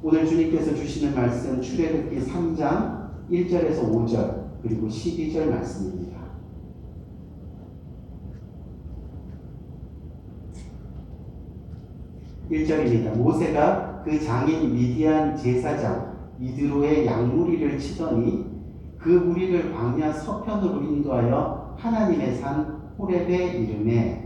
오늘 주님께서 주시는 말씀 출애굽기 3장 1절에서 5절 그리고 12절 말씀입니다. 1절입니다. 모세가 그 장인 미디안 제사장 이드로의 양무리를 치더니 그 무리를 광야 서편으로 인도하여 하나님의 산 호렙에 이르매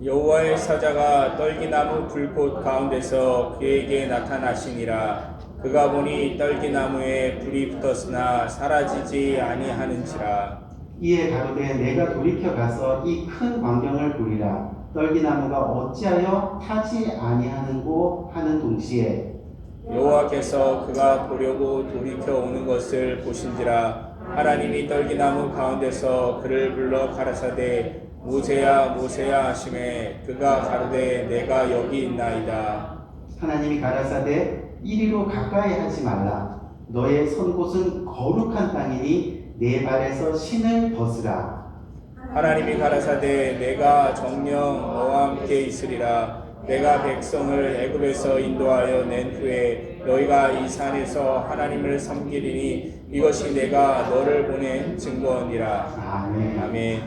여호와의 사자가 떨기나무 불꽃 가운데서 그에게 나타나시니라. 그가 보니 떨기나무에 불이 붙었으나 사라지지 아니하는지라. 이에 가로되 내가 돌이켜 가서 이 큰 광경을 보리라. 떨기나무가 어찌하여 타지 아니하는고 하는 동시에 여호와께서 그가 보려고 돌이켜 오는 것을 보신지라. 하나님이 떨기나무 가운데서 그를 불러 가라사대 모세야 모세야 하시매 그가 가로되 내가 여기 있나이다. 하나님이 가라사대 이리로 가까이 하지 말라. 너의 선 곳은 거룩한 땅이니 내 발에서 신을 벗으라. 하나님이 가라사대 내가 정녕 너와 함께 있으리라. 내가 백성을 애굽에서 인도하여 낸 후에 너희가 이 산에서 하나님을 섬기리니 이것이 내가 너를 보낸 증거니라. 아멘. 아멘.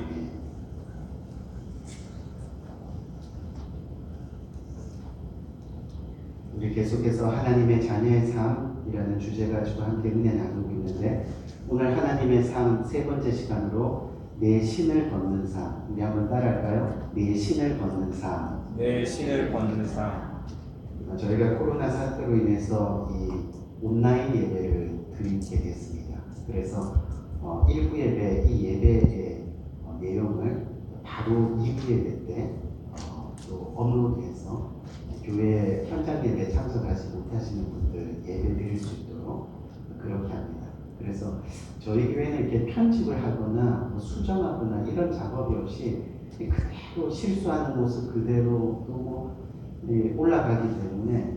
우리 계속해서 하나님의 자녀의 삶이라는 주제 가지고 함께 은혜 나누고 있는데 오늘 하나님의 삶 세 번째 시간으로 내 신을 벗는 삶. 우리 한번 따라할까요? 내 신을 벗는 삶. 내 신을 벗는 삶. 저희가 코로나 사태로 인해서 이 온라인 예배를 드리게 됐습니다. 그래서 1부 예배, 이 예배의 내용을 바로 2부 예배 때 또 업로드해서 교회 현장 예배 참석하지 못하시는 분들 예배 드릴 수 있도록 그렇게 합니다. 그래서 저희 교회는 이렇게 편집을 하거나 수정하거나 이런 작업이 없이 그대로 실수하는 모습 그대로 또 올라가기 때문에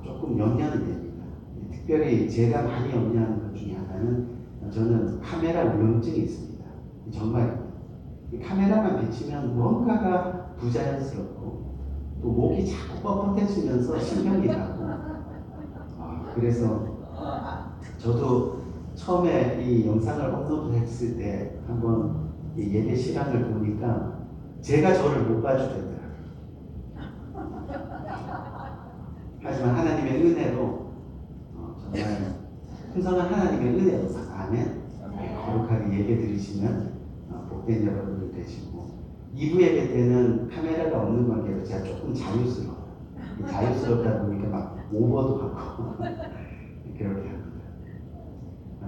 조금 염려는 됩니다. 특별히 제가 많이 염려하는 것 중에 하나는 저는 카메라 우울증이 있습니다. 정말입니다. 카메라만 비치면 뭔가가 부자연스럽고 또 목이 자꾸 뻣뻣해지면서 신경이 가고 그래서 저도 처음에 이 영상을 업로드 했을 때 한번 이 예배 시간을 보니까 제가 저를 못 봐주겠더라고요. 하지만 하나님의 은혜로 정말 풍성한 하나님의 은혜로 아멘 거룩하게 예배 드리시면 복된 여러분들 되시고 2부 예배 때는 카메라가 없는 관계로 제가 조금 자유스러워요. 자유스럽다 보니까 막 오버도 하고 그렇게 합니다.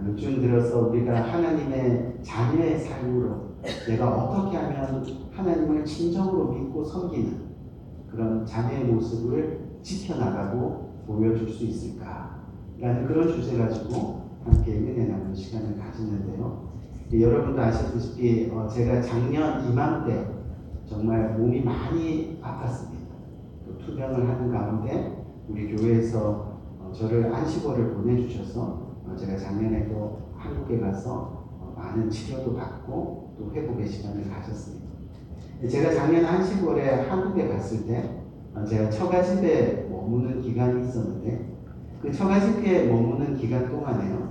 요즘 들어서 우리가 하나님의 자녀의 삶으로 내가 어떻게 하면 하나님을 진정으로 믿고 섬기는 그런 자녀의 모습을 지켜나가고 보여줄 수 있을까? 라는 그런 주제 가지고 함께 은혜 나누는 시간을 가지는데요. 여러분도 아시다시피 제가 작년 이맘때 정말 몸이 많이 아팠습니다. 투병을 하는 가운데 우리 교회에서 저를 안식원을 보내주셔서 제가 작년에도 한국에 가서 많은 치료도 받고 또 회복의 시간을 가졌습니다. 제가 작년 안식월에 한국에 갔을 때 제가 처가집에 머무는 기간이 있었는데 그 처가집에 머무는 기간 동안에요.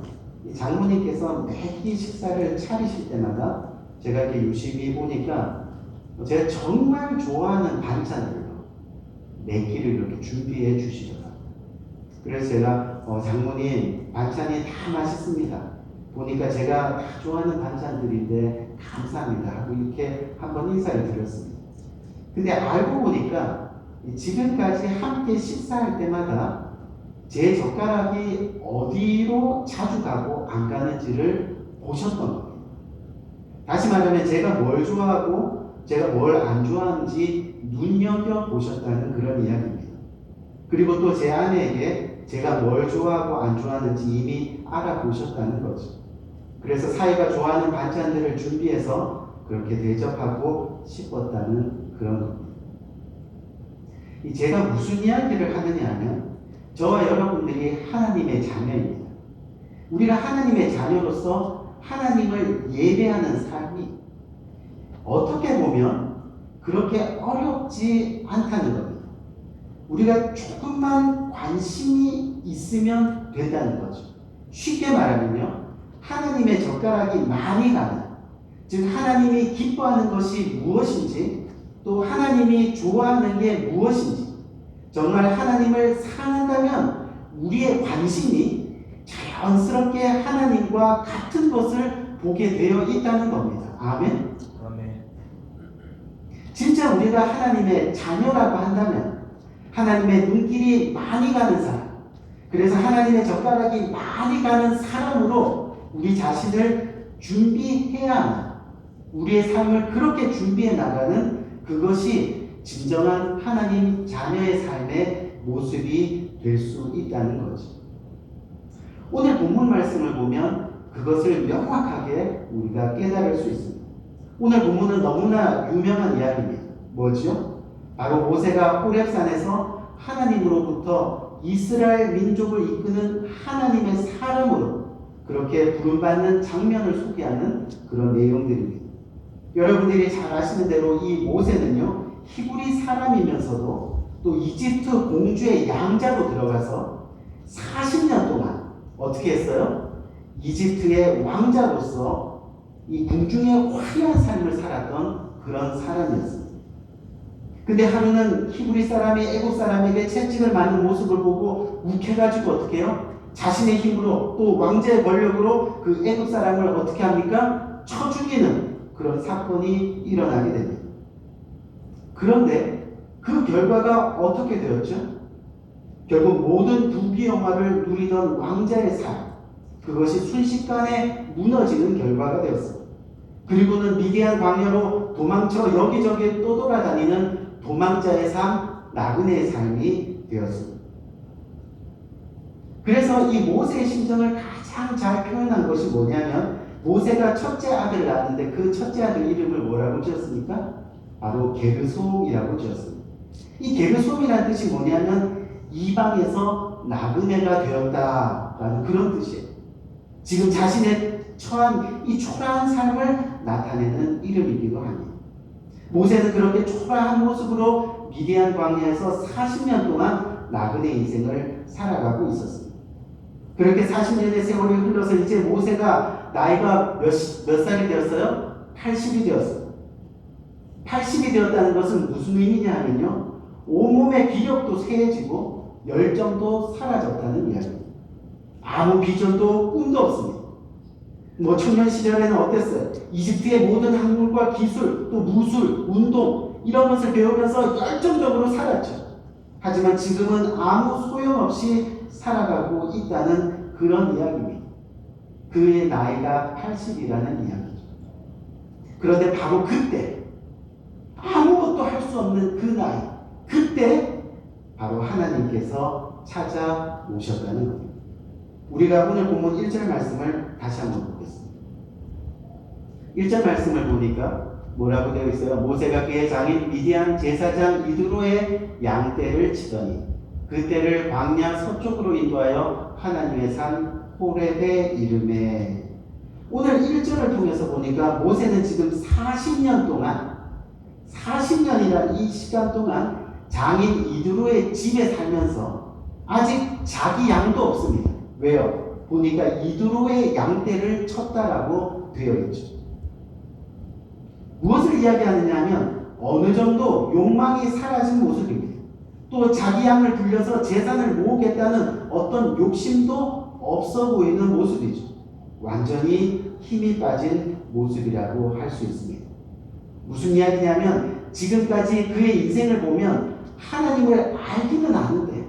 장모님께서 매끼 식사를 차리실 때마다 제가 이렇게 유심히 보니까 제가 정말 좋아하는 반찬들로 매끼를 이렇게 준비해 주시더라고요. 그래서 제가 장모님 반찬이 다 맛있습니다. 보니까 제가 다 좋아하는 반찬들인데 감사합니다 하고 이렇게 한번 인사를 드렸습니다. 근데 알고 보니까 지금까지 함께 식사할 때마다 제 젓가락이 어디로 자주 가고 안 가는지를 보셨던 겁니다. 다시 말하면 제가 뭘 좋아하고 제가 뭘 안 좋아하는지 눈여겨보셨다는 그런 이야기입니다. 그리고 또 제 아내에게 제가 뭘 좋아하고 안 좋아하는지 이미 알아보셨다는 거죠. 그래서 사이가 좋아하는 반찬들을 준비해서 그렇게 대접하고 싶었다는 그런 겁니다. 제가 무슨 이야기를 하느냐 하면 저와 여러분들이 하나님의 자녀입니다. 우리가 하나님의 자녀로서 하나님을 예배하는 삶이 어떻게 보면 그렇게 어렵지 않다는 겁니다. 우리가 조금만 관심이 있으면 된다는 거죠. 쉽게 말하면요, 하나님의 젓가락이 많이 가는, 즉 하나님이 기뻐하는 것이 무엇인지, 또 하나님이 좋아하는 게 무엇인지, 정말 하나님을 사랑한다면 우리의 관심이 자연스럽게 하나님과 같은 것을 보게 되어 있다는 겁니다. 아멘. 아멘. 진짜 우리가 하나님의 자녀라고 한다면 하나님의 눈길이 많이 가는 사람, 그래서 하나님의 젓가락이 많이 가는 사람으로 우리 자신을 준비해야 하는, 우리의 삶을 그렇게 준비해 나가는, 그것이 진정한 하나님 자녀의 삶의 모습이 될 수 있다는 거죠. 오늘 본문 말씀을 보면 그것을 명확하게 우리가 깨달을 수 있습니다. 오늘 본문은 너무나 유명한 이야기입니다. 뭐죠? 바로 모세가 호렙산에서 하나님으로부터 이스라엘 민족을 이끄는 하나님의 사람으로 그렇게 부름받는 장면을 소개하는 그런 내용들입니다. 여러분들이 잘 아시는 대로 이 모세는요, 히브리 사람이면서도 또 이집트 공주의 양자로 들어가서 40년 동안 어떻게 했어요? 이집트의 왕자로서 이 궁중의 화려한 삶을 살았던 그런 사람이었습니다. 근데 하루는 히브리 사람이 애굽 사람에게 채찍을 맞는 모습을 보고 욱해가지고 어떻게 해요? 자신의 힘으로 또 왕자의 권력으로 그 애굽 사람을 어떻게 합니까? 쳐 죽이는 그런 사건이 일어나게 됩니다. 그런데 그 결과가 어떻게 되었죠? 결국 모든 부귀영화를 누리던 왕자의 삶, 그것이 순식간에 무너지는 결과가 되었습니다. 그리고는 미디안 광야로 도망쳐 여기저기 떠돌아다니는 도망자의 삶, 나그네의 삶이 되었습니다. 그래서 이 모세의 심정을 가장 잘 표현한 것이 뭐냐면, 모세가 첫째 아들을 낳았는데 그 첫째 아들 이름을 뭐라고 지었습니까? 바로 게르솜이라고 지었습니다. 이 게르솜이라는 뜻이 뭐냐면 이방에서 나그네가 되었다라는 그런 뜻이에요. 지금 자신의 처한 이 초라한 삶을 나타내는 이름이기도 합니다. 모세는 그렇게 초라한 모습으로 미디안 광야에서 40년 동안 나그네 인생을 살아가고 있었습니다. 그렇게 40년의 세월이 흘러서 이제 모세가 나이가 몇 살이 되었어요? 80이 되었어요. 80이 되었다는 것은 무슨 의미냐 하면요, 온몸의 기력도 쇠해지고 열정도 사라졌다는 이야기입니다. 아무 비전도 꿈도 없습니다. 뭐 청년 시절에는 어땠어요? 이집트의 모든 학문과 기술, 또 무술, 운동 이런 것을 배우면서 열정적으로 살았죠. 하지만 지금은 아무 소용없이 살아가고 있다는 그런 이야기입니다. 그의 나이가 80이라는 이야기죠. 그런데 바로 그때 아무것도 할 수 없는 그 나이, 그때 바로 하나님께서 찾아오셨다는 겁니다. 우리가 오늘 본문 1절 말씀을 다시 한번 보겠습니다. 1절 말씀을 보니까 뭐라고 되어 있어요? 모세가 그의 장인 미디안 제사장 이드로의 양떼를 치더니 그 떼를 광야 서쪽으로 인도하여 하나님의 산 호렙에 이르매. 오늘 1절을 통해서 보니까 모세는 지금 40년 동안, 40년이란 이 시간 동안 장인 이드로의 집에 살면서 아직 자기 양도 없습니다. 왜요? 보니까 이드로의 양떼를 쳤다라고 되어 있죠. 무엇을 이야기하느냐 하면 어느 정도 욕망이 사라진 모습입니다. 또 자기 양을 불려서 재산을 모으겠다는 어떤 욕심도 없어 보이는 모습이죠. 완전히 힘이 빠진 모습이라고 할 수 있습니다. 무슨 이야기냐면 지금까지 그의 인생을 보면 하나님을 알기는 아는데,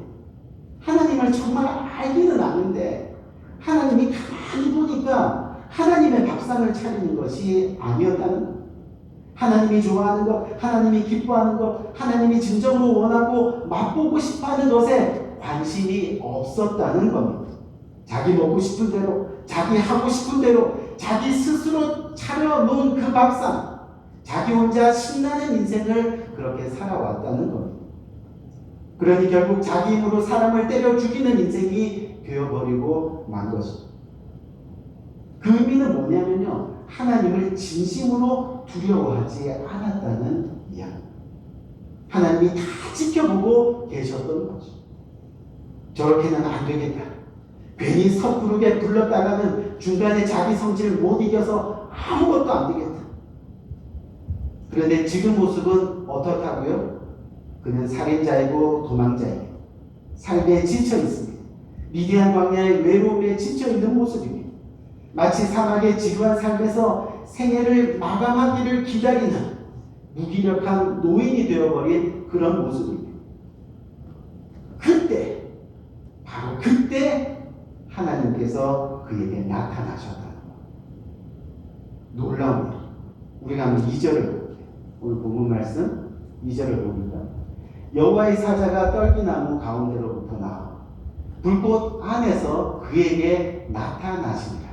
하나님을 정말 알기는 아는데 하나님이 가만히 보니까 하나님의 밥상을 차리는 것이 아니었다는 것. 하나님이 좋아하는 것, 하나님이 기뻐하는 것, 하나님이 진정으로 원하고 맛보고 싶어하는 것에 관심이 없었다는 겁니다. 자기 먹고 싶은 대로, 자기 하고 싶은 대로, 자기 스스로 차려놓은 그 밥상, 자기 혼자 신나는 인생을 그렇게 살아왔다는 겁니다. 그러니 결국 자기 힘으로 사람을 때려 죽이는 인생이 되어버리고 만 것이죠. 그 의미는 뭐냐면요, 하나님을 진심으로 두려워하지 않았다는 이야기. 하나님이 다 지켜보고 계셨던 거죠. 저렇게는 안 되겠다. 괜히 섣부르게 불렀다가는 중간에 자기 성질을 못 이겨서 아무것도 안 되겠다. 그런데 지금 모습은 어떻다고요? 그는 살인자이고 도망자이고 삶에 지쳐 있습니다. 미디안 광야의 외로움에 지쳐 있는 모습입니다. 마치 사막의 지루한 삶에서 생애를 마감하기를 기다리는 무기력한 노인이 되어버린 그런 모습입니다. 그때, 바로 그때 하나님께서 그에게 나타나셨다는 것. 놀라운 일. 우리가 한번 2절을 볼게요. 오늘 본문 말씀 2절을 봅니다. 여호와의 사자가 떨기나무 가운데로부터 나와 불꽃 안에서 그에게 나타나시니라.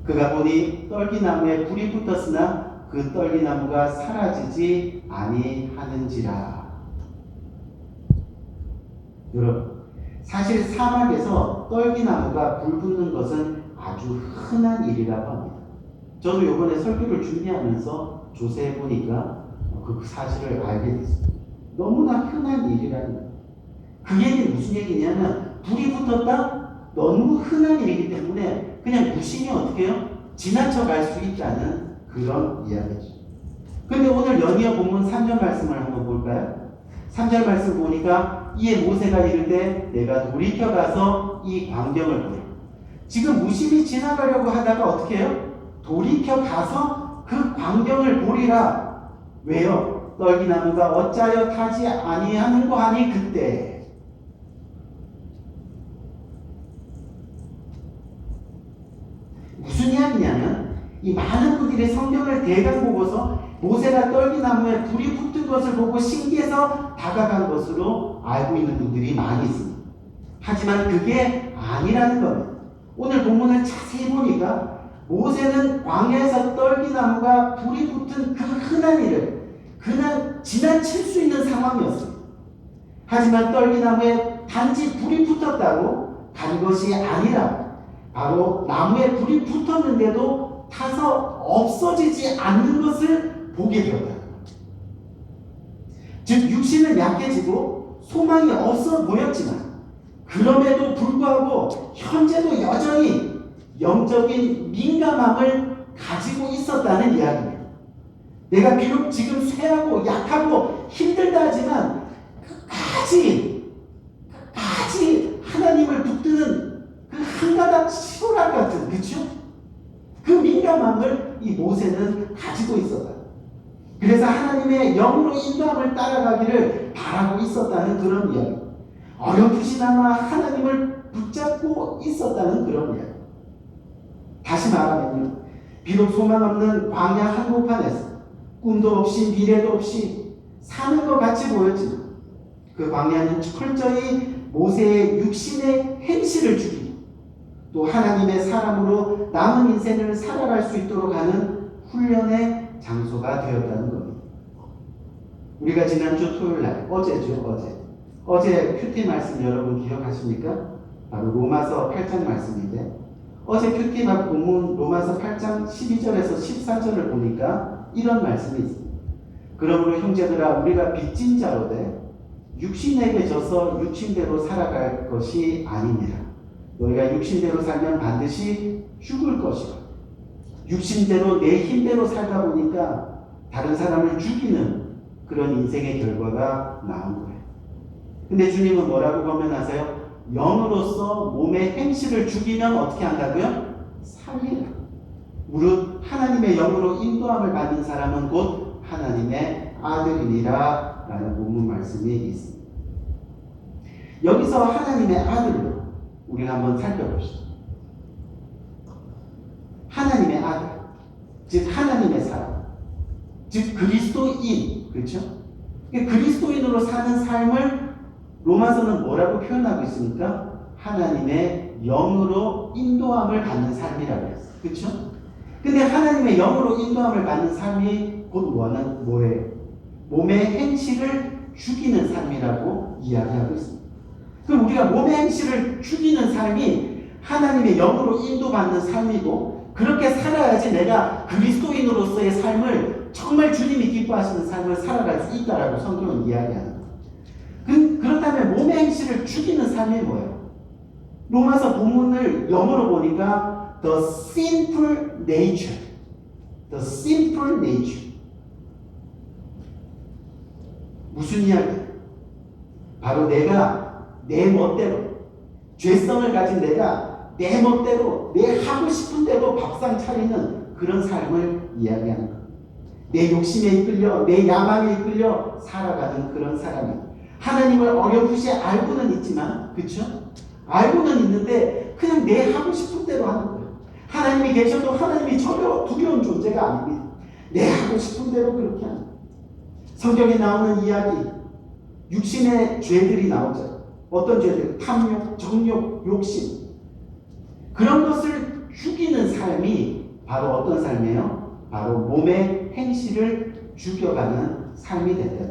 그가 보니 떨기나무에 불이 붙었으나 그 떨기나무가 사라지지 아니하는지라. 여러분, 사실 사막에서 떨기나무가 불 붙는 것은 아주 흔한 일이라고 합니다. 저도 이번에 설교를 준비하면서 조사해 보니까 그 사실을 알게 됐습니다. 너무나 흔한 일이라는 거예요. 그 얘기는 무슨 얘기냐면 불이 붙었다? 너무 흔한 일이기 때문에 그냥 무심히 어떻게 해요? 지나쳐 갈 수 있다는 그런 이야기죠. 근데 오늘 연이어 본문 3절 말씀을 한번 볼까요? 3절 말씀 보니까 이에 모세가 이르되 내가 돌이켜 가서 이 광경을 보라. 지금 무심히 지나가려고 하다가 어떻게 해요? 돌이켜 가서 그 광경을 보리라. 왜요? 떨기나무가 어찌하여 타지 아니하는고 하니 그때. 무슨 이야기냐면 이 많은 분들이 성경을 대강 보고서 모세가 떨기나무에 불이 붙은 것을 보고 신기해서 다가간 것으로 알고 있는 분들이 많이 있습니다. 하지만 그게 아니라는 겁니다. 오늘 본문을 자세히 보니까 모세는 광야에서 떨기나무가 불이 붙은 그 흔한 일을 그냥 지나칠 수 있는 상황이었습니다. 하지만 떨기나무에 단지 불이 붙었다고 간 것이 아니라 바로 나무에 불이 붙었는데도 타서 없어지지 않는 것을 보게 되었다. 즉 육신은 약해지고 소망이 없어 보였지만 그럼에도 불구하고 현재도 여전히 영적인 민감함을 가지고 있었다는 이야기입니다. 내가 비록 지금 쇠하고 약하고 힘들다 하지만 끝까지 하나님을 붙드는 그 한 가닥 시로락 같은, 그렇죠? 그 민감함을 이 모세는 가지고 있었다. 그래서 하나님의 영으로 인도함을 따라가기를 바라고 있었다는 그런 이야기. 어렴풋이나마 하나님을 붙잡고 있었다는 그런 이야기. 다시 말하면요, 비록 소망 없는 광야 한복판에서 꿈도 없이 미래도 없이 사는 것 같이 보였지만 그 광야는 철저히 모세의 육신의 행실을 죽이고 또 하나님의 사람으로 남은 인생을 살아갈 수 있도록 하는 훈련의 장소가 되었다는 겁니다. 우리가 지난주 토요일날, 어제 큐티 말씀 여러분 기억하십니까? 바로 로마서 8장 말씀인데 어제 큐티 본문 로마서 8장 12절에서 14절을 보니까 이런 말씀이 있습니다. 그러므로 형제들아 우리가 빚진 자로 돼 육신에게 져서 육신대로 살아갈 것이 아니니라. 너희가 육신대로 살면 반드시 죽을 것이라. 육신대로 내 힘대로 살다 보니까 다른 사람을 죽이는 그런 인생의 결과가 나온 거예요. 근데 주님은 뭐라고 권면하세요? 영으로서 몸의 행실을 죽이면 어떻게 한다고요? 살리라. 무릇 하나님의 영으로 인도함을 받는 사람은 곧 하나님의 아들이니라 라는 본문 말씀이 있습니다. 여기서 하나님의 아들로 우리가 한번 살펴봅시다. 하나님의 아들, 즉 하나님의 사람, 즉 그리스도인, 그렇죠? 그리스도인으로 사는 삶을 로마서는 뭐라고 표현하고 있습니까? 하나님의 영으로 인도함을 받는 삶이라고 했어요. 그렇죠? 근데 하나님의 영으로 인도함을 받는 삶이 곧 뭐예요? 몸의 행실을 죽이는 삶이라고 이야기하고 있습니다. 그럼 우리가 몸의 행실을 죽이는 삶이 하나님의 영으로 인도받는 삶이고 그렇게 살아야지 내가 그리스도인으로서의 삶을 정말 주님이 기뻐하시는 삶을 살아갈 수 있다라고 성경은 이야기하는 거예요. 그렇다면 몸의 행실을 죽이는 삶이 뭐예요? 로마서 본문을 영어로 보니까 the sinful nature. The sinful nature. 무슨 이야기예요? 바로 내가 내 멋대로, 죄성을 가진 내가 내 멋대로, 내 하고 싶은 대로 밥상 차리는 그런 삶을 이야기하는 거예요. 내 욕심에 이끌려, 내 야망에 이끌려 살아가는 그런 사람이 하나님을 어렴풋이 알고는 있지만, 그쵸? 알고는 있는데 그냥 내 하고 싶은 대로 하는 거예요. 하나님이 계셔도 하나님이 전혀 두려운 존재가 아닙니다. 내 하고 싶은 대로 그렇게 하는 거예요. 성경에 나오는 이야기, 육신의 죄들이 나오죠. 어떤 죄들? 탐욕, 정욕, 욕심. 그런 것을 죽이는 삶이 바로 어떤 삶이에요? 바로 몸의 행실을 죽여가는 삶이 된다.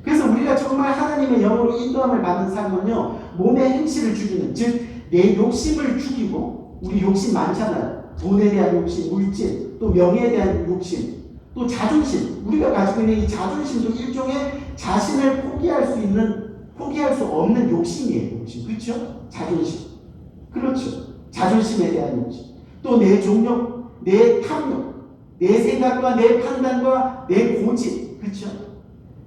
그래서 우리가 정말 하나님의 영으로 인도함을 받는 삶은요, 몸의 행실을 죽이는, 즉 내 욕심을 죽이고, 우리 욕심 많잖아요. 돈에 대한 욕심, 물질, 또 명예에 대한 욕심, 또 자존심. 우리가 가지고 있는 이 자존심도 일종의 자신을 포기할 수 없는 욕심이에요. 욕심. 그렇죠? 자존심. 그렇죠. 자존심에 대한 욕심. 또 내 종욕, 내 탐욕, 내 생각과 내 판단과 내 고집. 그렇죠?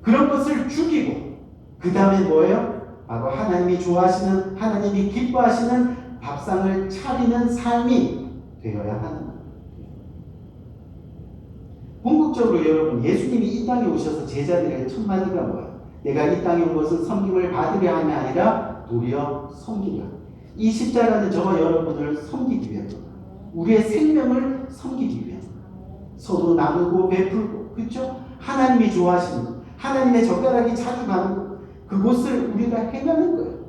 그런 것을 죽이고, 그 다음에 뭐예요? 바로 하나님이 좋아하시는, 하나님이 기뻐하시는 밥상을 차리는 삶이 되어야 하는 거예요. 궁극적으로 여러분, 예수님이 이 땅에 오셔서 제자들의 첫 마디가 뭐예요? 내가 이 땅에 온 것은 섬김을 받으려 함이 아니라 도리어 섬기려. 이 십자가는 저와 여러분을 섬기기 위한 겁니다. 우리의 생명을 섬기기 위한 겁니다. 서로 나누고 베풀고, 그렇죠? 하나님이 좋아하시는, 하나님의 젓가락이 자주 가는 것, 그곳을 우리가 행하는 거예요.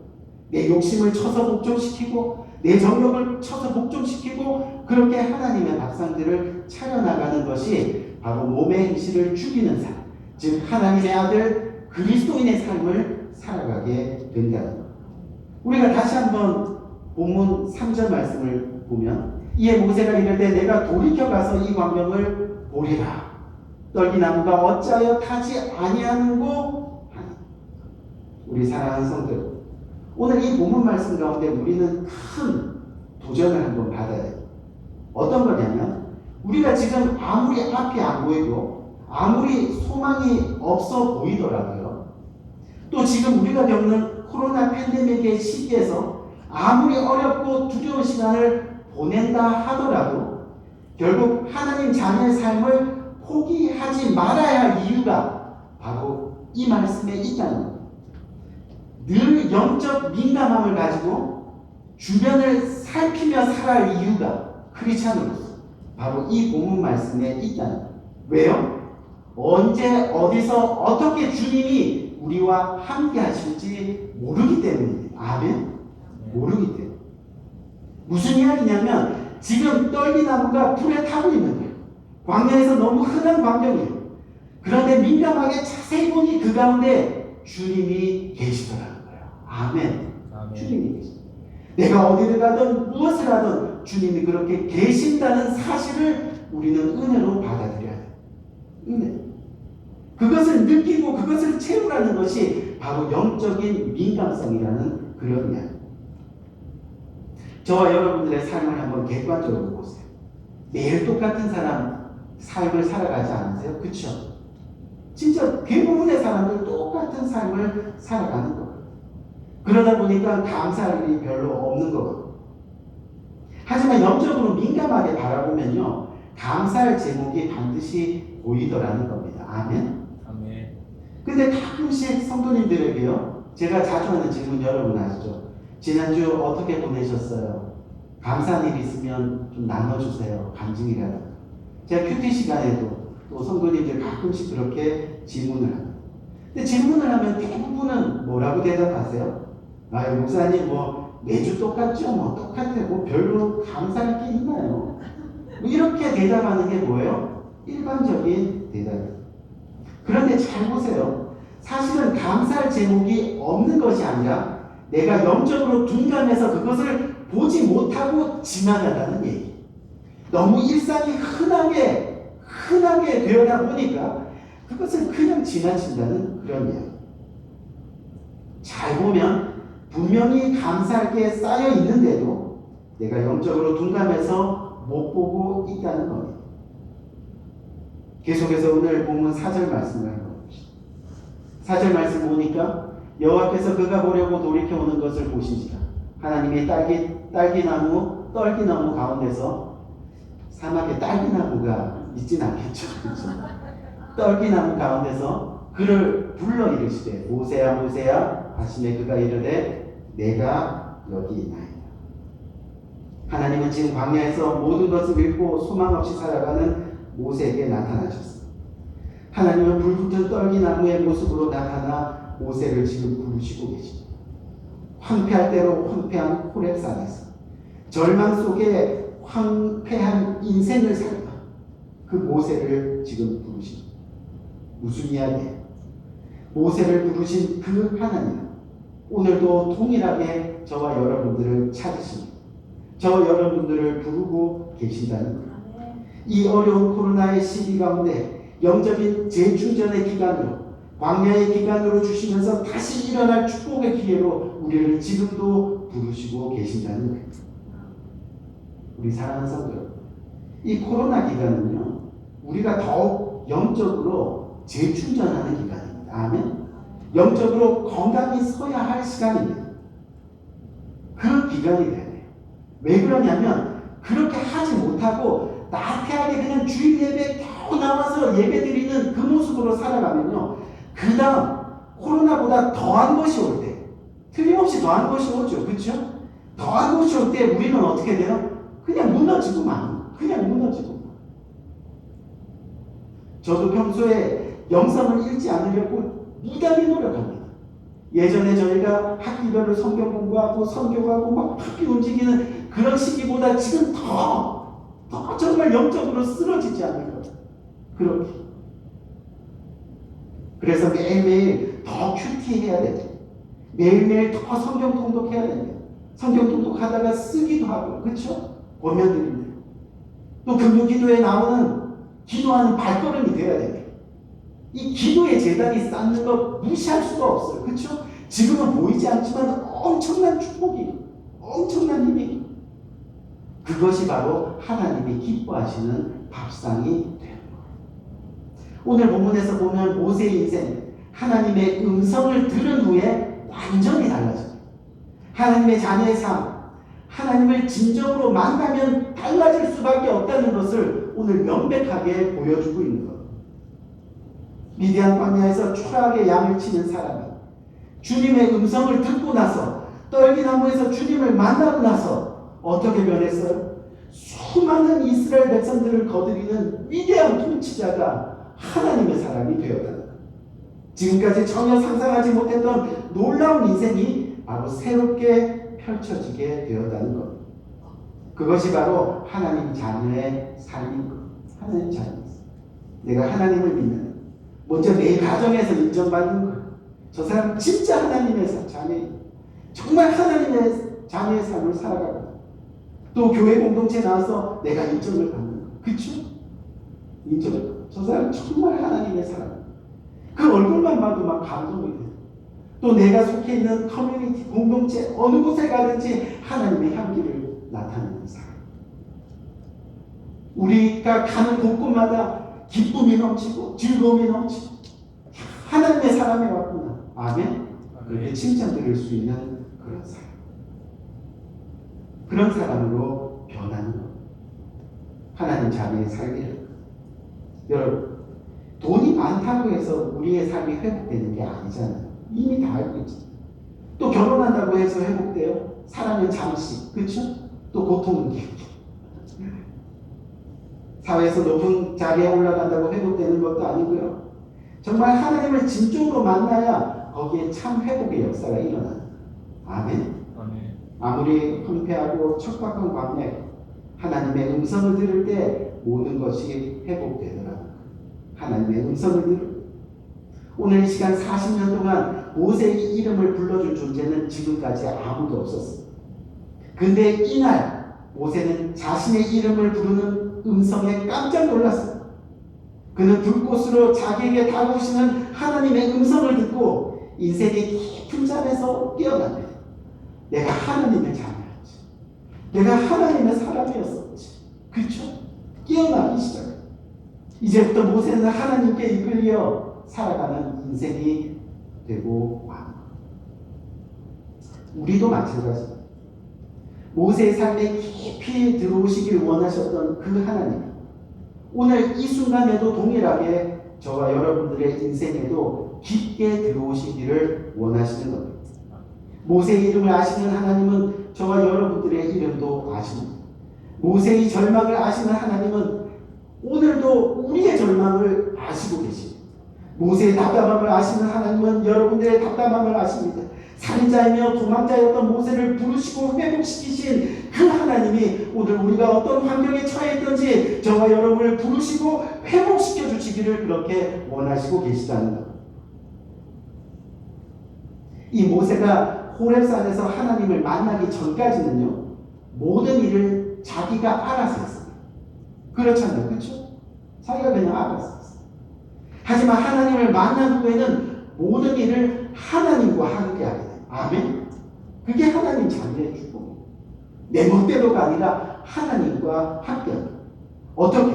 내 욕심을 쳐서 복종시키고, 내 정욕을 쳐서 복종시키고, 그렇게 하나님의 밥상들을 차려나가는 것이 바로 몸의 행실을 죽이는 삶, 즉 하나님의 아들 그리스도인의 삶을 살아가게 된다는 것. 우리가 다시 한번 본문 3절 말씀을 보면, 이에 모세가 이르되 내가 돌이켜 가서 이 광경을 보리라. 떨기나무가 어찌하여 타지 아니하는고 하니. 우리 사랑하는 성들, 오늘 이 본문 말씀 가운데 우리는 큰 도전을 한번 받아야 돼요. 어떤 거냐면, 우리가 지금 아무리 앞이 안 보이고 아무리 소망이 없어 보이더라도요, 또 지금 우리가 겪는 코로나 팬데믹의 시기에서 아무리 어렵고 두려운 시간을 보낸다 하더라도 결국 하나님 자녀의 삶을 포기하지 말아야 할 이유가 바로 이 말씀에 있다는 겁니다. 늘 영적 민감함을 가지고 주변을 살피며 살아야 할 이유가 크리스찬으로서 바로 이 본문 말씀에 있다는 거예요. 왜요? 언제 어디서 어떻게 주님이 우리와 함께 하실지 모르기 때문입니다. 아멘? 모르기 때문에. 무슨 이야기냐면 지금 떨기나무가 불에 타고 있는 거예요. 광야에서 너무 흔한 광경이에요. 그런데 민감하게 자세히 보니 그 가운데 주님이 계시더라는 거예요. 아멘. 아멘. 주님이 계십니다. 내가 어디를 가든 무엇을 하든 주님이 그렇게 계신다는 사실을 우리는 은혜로 받아들여야 돼요. 은혜. 그것을 느끼고 그것을 채우라는 것이 바로 영적인 민감성이라는 그런 이야기. 저와 여러분들의 삶을 한번 객관적으로 보세요. 매일 똑같은 삶을 살아가지 않으세요? 그렇죠? 진짜 대부분의 사람들 똑같은 삶을 살아가는 거예요. 그러다 보니까 감사할 일이 별로 없는 거예요. 하지만 영적으로 민감하게 바라보면요, 감사할 제목이 반드시 보이더라는 겁니다. 아멘? 아멘. 근데 가끔씩 성도님들에게요, 제가 자주 하는 질문 여러분 아시죠? 지난주 어떻게 보내셨어요? 감사한 일 있으면 좀 나눠주세요. 간증이라도. 제가 큐티 시간에도 또 성도님들 가끔씩 그렇게 질문을 합니다. 근데 질문을 하면 대부분은 뭐라고 대답하세요? 아, 목사님 매주 똑같죠? 똑같아요. 별로 감사할 게 있나요? 이렇게 대답하는 게 뭐예요? 일반적인 대답이에요. 그런데 잘 보세요. 사실은 감사할 제목이 없는 것이 아니라 내가 영적으로 둔감해서 그것을 보지 못하고 지나가다는 얘기. 너무 일상이 흔하게 흔하게 되어다 보니까 그것을 그냥 지나친다는 그런 이야기. 잘 보면 분명히 감사할 게 쌓여 있는데도 내가 영적으로 둔감해서 못 보고 있다는 겁니다. 계속해서 오늘 본문 4절 말씀을 해봅시다. 4절 말씀 보니까 여호와께서 그가 보려고 돌이켜오는 것을 보신지라 하나님이 떨기나무 가운데서 사막에 딸기나무가 있진 않겠죠. 그렇죠? 떨기나무 가운데서 그를 불러 이르시되 모세야 모세야 하시매 그가 이르되 내가 여기 있나이다. 하나님은 지금 광야에서 모든 것을 잃고 소망 없이 살아가는 모세에게 나타나셨습니다. 하나님은 불붙은 떨기나무의 모습으로 나타나 모세를 지금 부르시고 계십니다. 황폐할 대로 황폐한 호렙산에서 절망 속에 황폐한 인생을 살다 그 모세를 지금 부르십니다. 무슨 이야기예요? 모세를 부르신 그 하나님은 오늘도 동일하게 저와 여러분들을 찾으십니다. 저 여러분들을 부르고 계신다는 거예요. 이 어려운 코로나의 시기 가운데 영적인 재충전의 기간으로 광야의 기간으로 주시면서 다시 일어날 축복의 기회로 우리를 지금도 부르시고 계신다는 거예요. 우리 사랑하는 성도 여러분, 이 코로나 기간은요 우리가 더욱 영적으로 재충전하는 기간입니다. 아멘. 영적으로 건강히 서야 할 시간입니다. 그 기간이 돼야 돼요. 왜 그러냐면 그렇게 하지 못하고 나태하게 그냥 주일 예배 겨우 나와서 예배 드리는 그 모습으로 살아가면요 그 다음 코로나보다 더한 것이 올 때 틀림없이 더한 것이 오죠. 그렇죠? 더한 것이 올 때 우리는 어떻게 돼요? 그냥 무너지고 만 그냥 무너지고. 저도 평소에 영성을 잃지 않으려고 무단히 노력합니다. 예전에 저희가 학기별로 성경 공부하고 선교하고 막 바삐 움직이는 그런 시기보다 지금 더 정말 영적으로 쓰러지지 않을 것. 그렇게. 그래서 매일매일 더 큐티해야 됩니다. 매일매일 더 성경 통독해야 됩니다. 성경 통독하다가 쓰기도 하고, 그렇죠? 보면 드립니다. 또 금요기도에 나오는 기도하는 발걸음이 되어야 됩니다. 이 기도의 재단이 쌓는 거 무시할 수가 없어요. 그렇죠? 지금은 보이지 않지만 엄청난 축복이, 엄청난 힘이. 그것이 바로 하나님이 기뻐하시는 밥상이 되는 거예요. 오늘 본문에서 보면 모세의 인생, 하나님의 음성을 들은 후에 완전히 달라져요. 하나님의 자녀의 삶, 하나님을 진정으로 만나면 달라질 수밖에 없다는 것을 오늘 명백하게 보여주고 있는 거예요. 미디안 광야에서 초라하게 양을 치는 사람이 주님의 음성을 듣고 나서 떨기나무에서 주님을 만나고 나서 어떻게 변했어요? 수많은 이스라엘 백성들을 거느리는 위대한 통치자가 하나님의 사람이 되었다는 거예요. 지금까지 전혀 상상하지 못했던 놀라운 인생이 바로 새롭게 펼쳐지게 되었다는 것. 그것이 바로 하나님 자녀의 삶인 것. 하나님 자녀. 내가 하나님을 믿는. 먼저 내 가정에서 인정받는 것. 저 사람 진짜 하나님의 자녀예요. 정말 하나님의 자녀의 삶을 살아가고 또 교회 공동체에 나와서 내가 인정을 받는 것. 그렇죠? 인정. 저 사람 정말 하나님의 사람. 그 얼굴만 봐도 막 감동이 돼요. 또 내가 속해 있는 커뮤니티, 공동체 어느 곳에 가든지 하나님의 향기를 나타내는 사람. 우리가 가는 곳곳마다 기쁨이 넘치고 즐거움이 넘치고 하나님의 사람이 왔구나. 아멘. 그렇게 칭찬 드릴 수 있는 그런 사람. 그런 사람으로 변하는 것. 하나님 자녀의 삶이라는 것. 여러분, 돈이 많다고 해서 우리의 삶이 회복되는 게 아니잖아요. 이미 다 알고 있잖아요. 또 결혼한다고 해서 회복돼요? 사랑은 잠시, 그렇죠? 또 고통은 길게. 사회에서 높은 자리에 올라간다고 회복되는 것도 아니고요. 정말 하나님을 진정으로 만나야 거기에 참 회복의 역사가 일어나는 거예요. 아멘. 아무리 황폐하고 척박한 광야에 하나님의 음성을 들을 때 모든 것이 회복되더라고요. 하나님의 음성을 들을 오늘 이 시간 40년 동안 모세의 이름을 불러준 존재는 지금까지 아무도 없었어요. 근데 이날 모세는 자신의 이름을 부르는 음성에 깜짝 놀랐어요. 그는 불꽃으로 자기에게 다가오시는 하나님의 음성을 듣고 인생의 깊은 잠에서 깨어납니다. 내가 하나님의 자녀였지. 내가 하나님의 사람이었었지. 그렇죠? 깨어나기 시작해요. 이제부터 모세는 하나님께 이끌려 살아가는 인생이 되고 맙니다. 우리도 마찬가지입니다. 모세의 삶에 깊이 들어오시길 원하셨던 그 하나님, 오늘 이 순간에도 동일하게 저와 여러분들의 인생에도 깊게 들어오시기를 원하시는 겁니다. 모세의 이름을 아시는 하나님은 저와 여러분들의 이름도 아십니다. 모세의 절망을 아시는 하나님은 오늘도 우리의 절망을 아시고 계십니다. 모세의 답답함을 아시는 하나님은 여러분들의 답답함을 아십니다. 살인자이며 도망자였던 모세를 부르시고 회복시키신 그 하나님이 오늘 우리가 어떤 환경에 처해 있든지 저와 여러분을 부르시고 회복시켜 주시기를 그렇게 원하시고 계시다는 것. 이 모세가 호렙산에서 하나님을 만나기 전까지는요, 모든 일을 자기가 알아서 했습니다. 그렇잖아요. 그렇죠? 자기가 그냥 알아서 했어요. 하지만 하나님을 만난 후에는 모든 일을 하나님과 함께 하게 돼요. 아멘? 그게 하나님 자녀의 축복입니다. 내 멋대로가 아니라 하나님과 함께 합니다. 어떻게?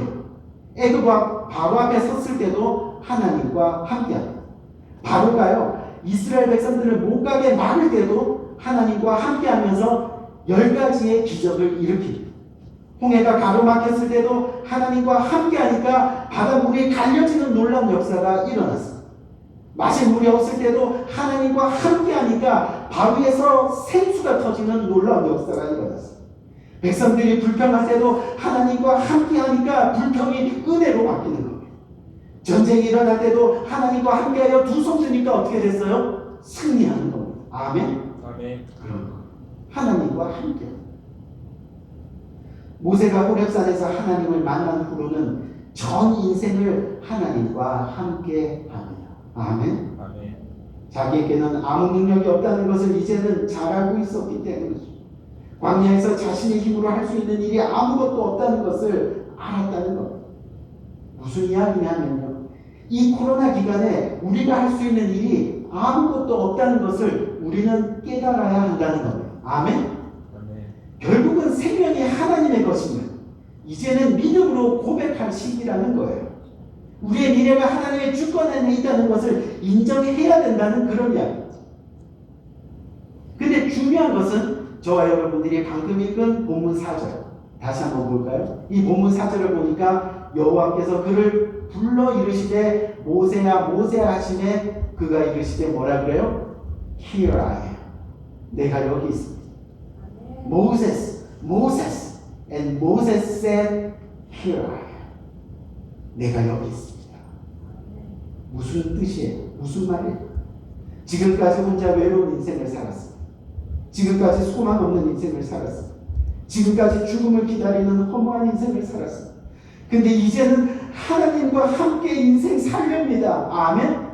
애굽 바로 앞에 섰을 때도 하나님과 함께 합니다. 바로가요, 이스라엘 백성들을 못 가게 막을 때도 하나님과 함께 하면서 10가지의 기적을 일으킵니다. 홍해가 가로막혔을 때도 하나님과 함께 하니까 바닷물이 갈려지는 놀라운 역사가 일어났습니다. 마실 물이 없을 때도 하나님과 함께 하니까 바위에서 생수가 터지는 놀라운 역사가 일어났습니다. 백성들이 불평할 때도 하나님과 함께 하니까 불평이 은혜로 바뀌는 겁니다. 전쟁이 일어날 때도 하나님과 함께하여 두 손 드니까 어떻게 됐어요? 승리하는 겁니다. 아멘? 아멘. 그런 거. 하나님과 함께. 모세가 호렙산에서 하나님을 만난 후로는 전 인생을 하나님과 함께 합니다. 아멘. 아멘. 자기에게는 아무 능력이 없다는 것을 이제는 잘 알고 있었기 때문이죠. 광야에서 자신의 힘으로 할 수 있는 일이 아무것도 없다는 것을 알았다는 것. 무슨 이야기냐면요, 이 코로나 기간에 우리가 할 수 있는 일이 아무것도 없다는 것을 우리는 깨달아야 한다는 겁니다. 아멘. 아멘. 결국은 생명이 하나님의 것이면 이제는 믿음으로 고백할 시기라는 거예요. 우리의 미래가 하나님의 주권 안에 있다는 것을 인정해야 된다는 그런 이야기입니다. 근데 중요한 것은 저와 여러분들이 방금 읽은 본문 4절 다시 한번 볼까요? 이 본문 4절을 보니까 여호와께서 그를 불러 이르시되 모세야 모세야 하시매 그가 이르시되 뭐라 그래요? Here I am. 내가 여기 있습니다. Moses, Moses, and Moses said, Here I am. 내가 여기 있습니다. 무슨 뜻이에요? 무슨 말이에요? 지금까지 혼자 외로운 인생을 살았습니다. 지금까지 소망 없는 인생을 살았습니다. 지금까지 죽음을 기다리는 허무한 인생을 살았습니다. 근데 이제는 하나님과 함께 인생 살렵니다. 아멘?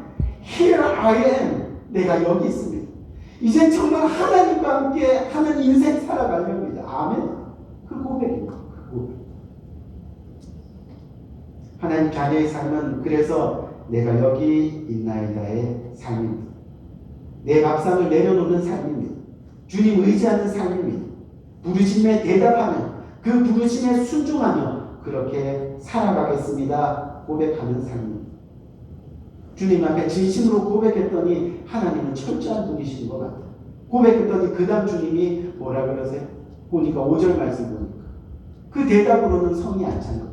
Here I am. 내가 여기 있습니다. 이젠 정말 하나님과 함께 하는 인생 살아가렵니다. 아멘? 그 고백입니다. 그 고백. 하나님 자녀의 삶은 그래서 내가 여기 있나이다의 삶입니다. 내 밥상을 내려놓는 삶입니다. 주님 의지하는 삶입니다. 부르심에 대답하며 그 부르심에 순종하며 그렇게 살아가겠습니다. 고백하는 삶입니다. 주님 앞에 진심으로 고백했더니 하나님은 철저한 분이신 것 같아요. 고백했더니 그 다음 주님이 뭐라 그러세요? 보니까 5절 말씀 보니까 그 대답으로는 성이 안 차는 거예요.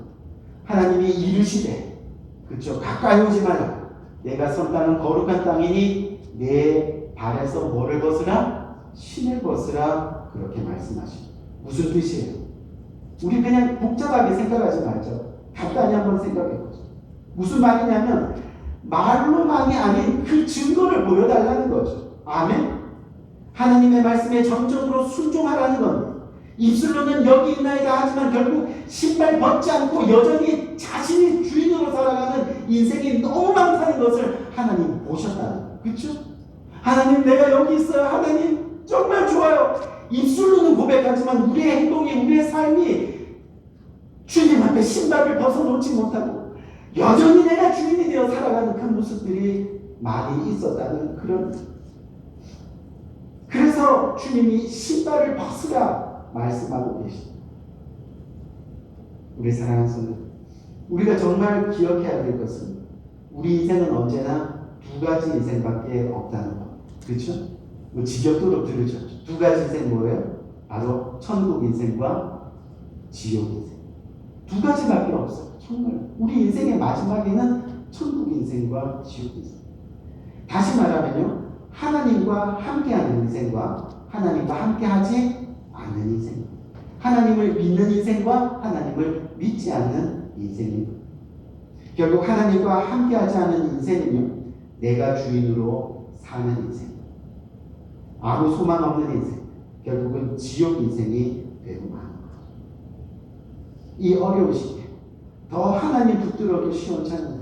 하나님이 이르시되 그쵸? 가까이 오지 말라. 내가 선 땅은 거룩한 땅이니 내 발에서 뭐를 벗으라? 신을 벗으라. 그렇게 말씀하시고 무슨 뜻이에요? 우리 그냥 복잡하게 생각하지 말죠. 간단히 한번 생각해보죠. 무슨 말이냐면 말로만이 아닌 그 증거를 보여달라는 거죠. 아멘? 하나님의 말씀에 전적으로 순종하라는 겁니다. 입술로는 여기 있나이다 하지만 결국 신발 벗지 않고 여전히 자신이 주인으로 살아가는 인생이 너무 많다는 것을 하나님 보셨다는 거예요. 그렇죠? 하나님 내가 여기 있어요. 하나님 정말 좋아요. 입술로는 고백하지만 우리의 행동이 우리의 삶이 주님 앞에 신발을 벗어놓지 못하고 여전히 내가 주인이 되어 살아가는 그 모습들이 많이 있었다는 그런. 그래서 주님이 신발을 벗으라 말씀하고 계십니다. 우리 사랑하는 성도, 우리가 정말 기억해야 될 것은 우리 인생은 언제나 두 가지 인생밖에 없다는 것. 그렇죠? 뭐 직역도록 들으셨죠? 두 가지 인생 뭐예요? 바로 천국 인생과 지옥 인생. 두 가지밖에 없어요. 정말 우리 인생의 마지막에는 천국 인생과 지옥 인생. 다시 말하면요, 하나님과 함께하는 인생과 하나님과 함께하지 않는 인생, 하나님을 믿는 인생과 하나님을 믿지 않는 인생입니다. 결국 하나님과 함께하지 않은 인생은요, 내가 주인으로 사는 인생, 아무 소망 없는 인생, 결국은 지옥 인생이 되고 마는 거죠. 이 어려운 시기에 더 하나님 붙들어도 시원찮은,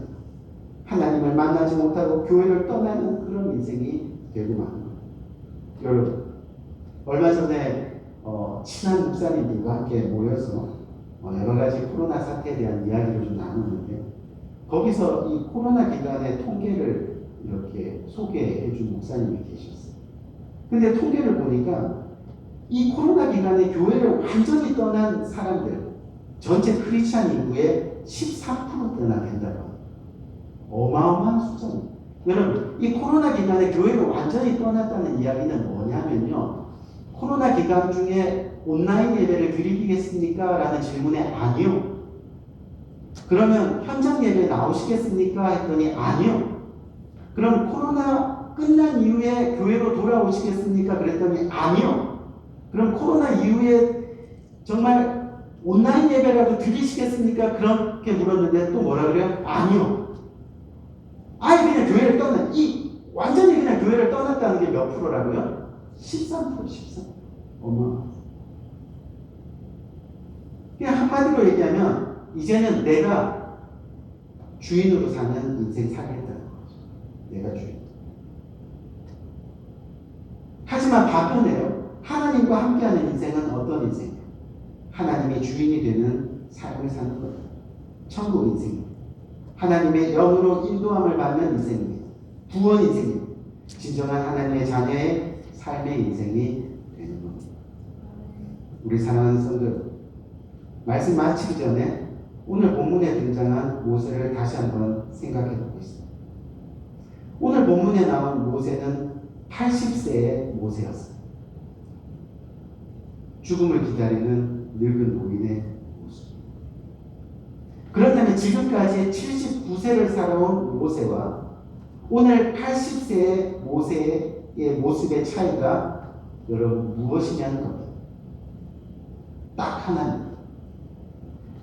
하나님을 만나지 못하고 교회를 떠나는 그런 인생이 되고 마는 거예요. 여러분, 얼마 전에 친한 목사님들과 함께 모여서 여러 가지 코로나 사태에 대한 이야기를 좀 나누는데, 거기서 이 코로나 기간의 통계를 이렇게 소개해 준 목사님이 계셨어요. 근데 통계를 보니까 이 코로나 기간에 교회를 완전히 떠난 사람들, 전체 크리스찬 인구의 13%나 된다고 합니다. 어마어마한 숫자입니다. 여러분, 이 코로나 기간에 교회를 완전히 떠났다는 이야기는 뭐냐면요, 코로나 기간 중에 온라인 예배를 드리겠습니까? 라는 질문에 아니요. 그러면 현장 예배 나오시겠습니까? 했더니 아니요. 그럼 코로나 끝난 이후에 교회로 돌아오시겠습니까? 그랬더니 아니요. 그럼 코로나 이후에 정말 온라인 예배라도 드리시겠습니까? 그렇게 물었는데 또 뭐라 그래요? 아니요. 아예 그냥 교회를 떠난, 완전히 그냥 교회를 떠났다는 게 몇 프로라고요? 13%, 13%. 그냥 한마디로 얘기하면 이제는 내가 주인으로 사는 인생 살겠다는 거죠. 내가 주인. 하지만 반면에요, 하나님과 함께하는 인생은 어떤 인생이에요? 하나님의 주인이 되는 삶을 사는 거예요. 천국 인생입니다. 하나님의 영으로 인도함을 받는 인생입니다. 구원 인생입니다. 진정한 하나님의 자녀의 삶의 인생이 되는 겁니다. 우리 사랑하는 성도, 말씀 마치기 전에 오늘 본문에 등장한 모세를 다시 한번 생각해 보고 있습니다. 오늘 본문에 나온 모세는 80세의 모세였어요. 죽음을 기다리는 늙은 노인의 모습. 그렇다면 지금까지 79세를 살아온 모세와 오늘 80세의 모세의 모습의 차이가 여러분 무엇이냐는 겁니다. 딱 하나입니다.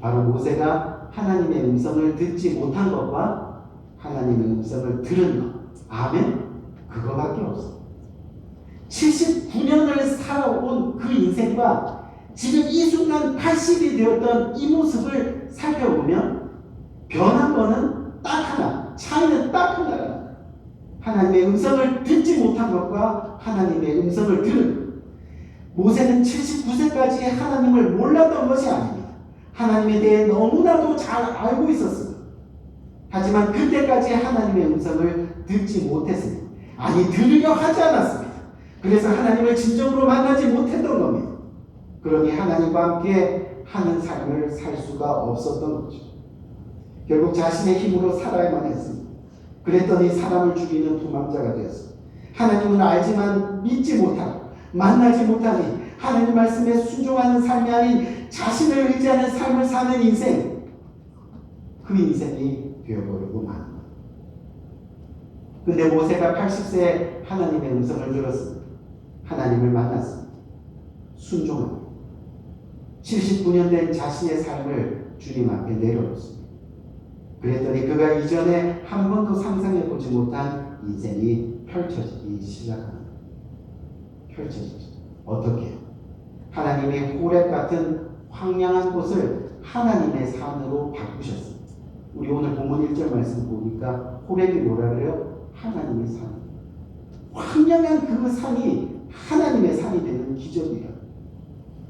바로 모세가 하나님의 음성을 듣지 못한 것과 하나님의 음성을 들은 것. 아멘? 그거밖에 없어. 79년을 살아온 그 인생과 지금 이 순간 80이 되었던 이 모습을 살펴보면 변한 거는 딱 하나, 차이는 딱 하나라. 하나님의 음성을 듣지 못한 것과 하나님의 음성을 들은 것. 모세는 79세까지 하나님을 몰랐던 것이 아닙니다. 하나님에 대해 너무나도 잘 알고 있었습니다. 하지만 그때까지 하나님의 음성을 듣지 못했습니다. 아니, 들으려 하지 않았습니다. 그래서 하나님을 진정으로 만나지 못했던 겁니다. 그러니 하나님과 함께 하는 삶을 살 수가 없었던 거죠. 결국 자신의 힘으로 살아야만 했습니다. 그랬더니 사람을 죽이는 도망자가 되었습니다. 하나님은 알지만 믿지 못하고 만나지 못하니 하나님 말씀에 순종하는 삶이 아닌 자신을 의지하는 삶을 사는 인생, 그 인생이 되어버리고 마는 거예요. 근데 모세가 80세에 하나님의 음성을 들었습니다. 하나님을 만났습니다. 순종합니다. 79년 된 자신의 삶을 주님 앞에 내려놓습니다. 그랬더니 그가 이전에 한 번도 상상해보지 못한 인생이 펼쳐지기 시작합니다. 펼쳐지죠. 어떻게 해요? 하나님이 호렙 같은 황량한 곳을 하나님의 산으로 바꾸셨습니다. 우리 오늘 본문 1절 말씀 보니까 호렙이 뭐라 그래요? 하나님의 산. 황량한 그 산이 하나님의 산이 되는 기적이에요.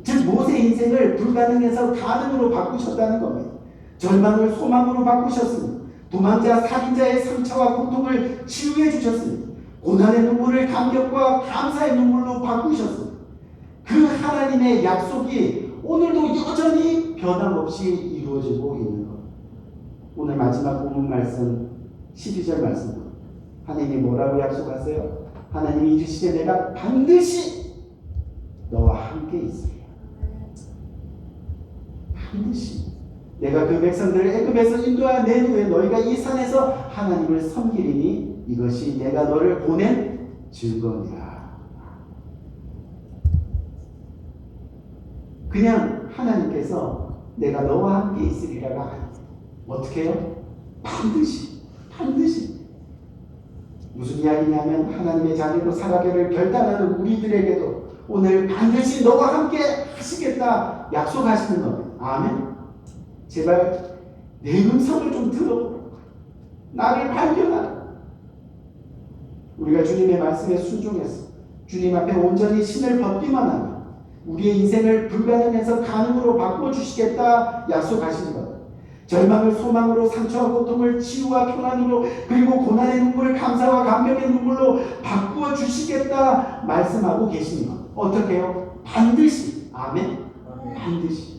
즉 모세 인생을 불가능해서 가능으로 바꾸셨다는 겁니다. 절망을 소망으로 바꾸셨습니다. 도망자 살인자의 상처와 고통을 치유해 주셨습니다. 고난의 눈물을 감격과 감사의 눈물로 바꾸셨습니다. 그 하나님의 약속이 오늘도 여전히 변함없이 이루어지고 있는 것. 오늘 마지막 본문 말씀 12절 말씀. 하나님이 뭐라고 약속하세요? 하나님이 이르시되 내가 반드시 너와 함께 있으리라. 반드시 내가 그 백성들을 애굽에서 인도하낸 후에 너희가 이 산에서 하나님을 섬기리니 이것이 내가 너를 보낸 증거니라. 그냥 하나님께서 내가 너와 함께 있으리라가 아니에요. 어떻게 해요? 반드시 무슨 이야기냐면 하나님의 자녀로 살아가기를 결단하는 우리들에게도 오늘 반드시 너와 함께 하시겠다 약속하시는 겁니다. 아멘. 제발 내 음성을 좀 들어보고 나를 발견하라. 우리가 주님의 말씀에 순종해서 주님 앞에 온전히 신을 벗기만 하면 우리의 인생을 불가능에서 가능으로 바꿔주시겠다 약속하시는 것. 절망을 소망으로, 상처와 고통을 치유와 평안으로, 그리고 고난의 눈물을 감사와 감격의 눈물로 바꾸어 주시겠다 말씀하고 계시는 것. 어떻게 해요? 반드시. 아멘. 반드시.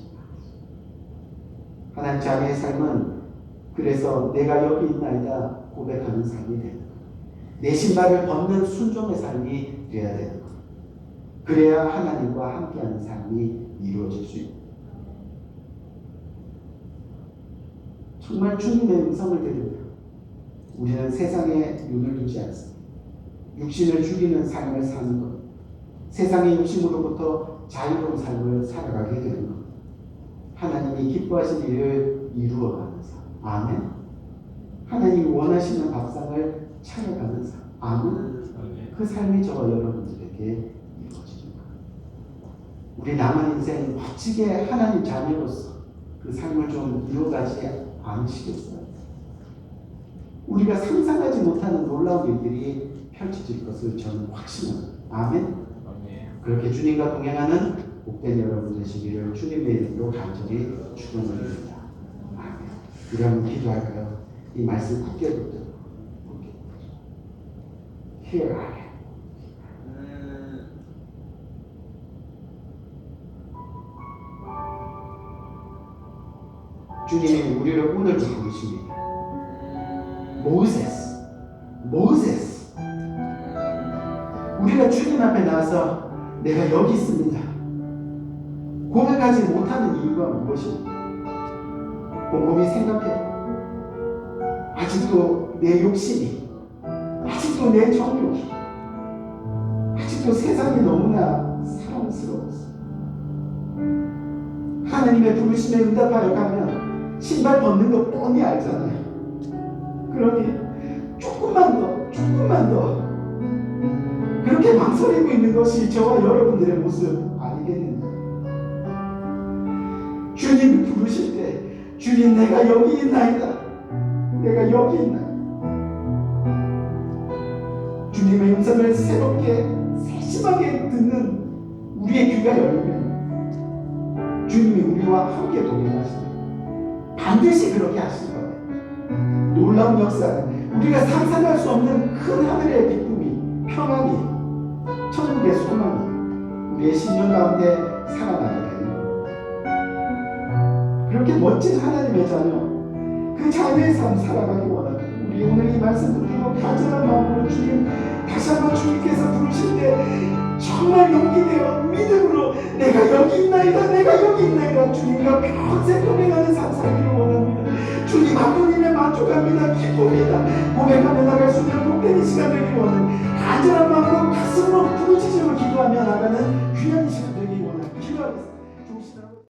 하나님 자녀의 삶은 그래서 내가 여기 있나이다 고백하는 삶이 되는 것. 내 신발을 벗는 순종의 삶이 되어야 되는 것. 그래야 하나님과 함께하는 삶이 이루어질 수 있다. 정말 주님의 음성을 들으며 우리는 세상에 눈을 두지 않습니다. 육신을 죽이는 삶을 사는 것, 세상의 욕심으로부터 자유로운 삶을 살아가게 되는 것, 하나님이 기뻐하시는 일을 이루어가는 삶. 아멘. 하나님이 원하시는 밥상을 차려가는 삶. 아멘. 그 삶이 저와 여러분들에게 이루어집니다. 우리 남은 인생 멋지게 하나님 자녀로서 그 삶을 좀 이루어가지 않으시겠어요? 우리가 상상하지 못하는 놀라운 일들이 펼쳐질 것을 저는 확신합니다. 아멘. 그렇게 주님과 동행하는 복된 여러분 되시기를 주님의 이름으로 간절히 축원드립니다. 아멘. 우리 한번 기도할까요? 이 말씀 굳게 붙들고 Here I am. 주님이 우리를 오늘도 부르십니다. 모세스. 우리가 주님 앞에 나와서 내가 여기 있습니다 고백하지 못하는 이유가 무엇입니까? 곰곰이 생각해. 아직도 내 욕심이, 아직도 내 정욕이, 아직도 세상이 너무나 사랑스러웠어. 하나님의 부르심에 응답하여 가면 신발 벗는 거 뻔히 알잖아요. 그러니 조금만 더 그렇게 망설이고 있는 것이 저와 여러분들의 모습 아니겠는가? 주님이 부르실 때 주님 내가 여기 있나이다. 내가 여기 있나이다. 주님의 음성을 새롭게 세심하게 듣는 우리의 귀가 열리면 주님이 우리와 함께 동행하십니다. 반드시 그렇게 하실 거예요. 놀라운 역사, 우리가 상상할 수 없는 큰 하늘의 기쁨이, 평안이, 천국의 소망이 우리의 신년 가운데 살아나게 되는 거예요. 그렇게 멋진 하나님의 자녀, 그 자녀의 삶 살아가기 원합니다. 우리 오늘 이 말씀 듣고 간절한 마음으로 주님 다시 한번 주님께서 부르실 때 정말 용기 내어 믿음으로 내가 여기 있나이다 주님과 평생 동행하는 삶 살기를 원합니다. 주님 한 분이면 만족합니다. 기쁩니다. 고백하며 나갈 수 있는 복된 이 시간 되길 원합니다. 간절한 마음으로 가슴으로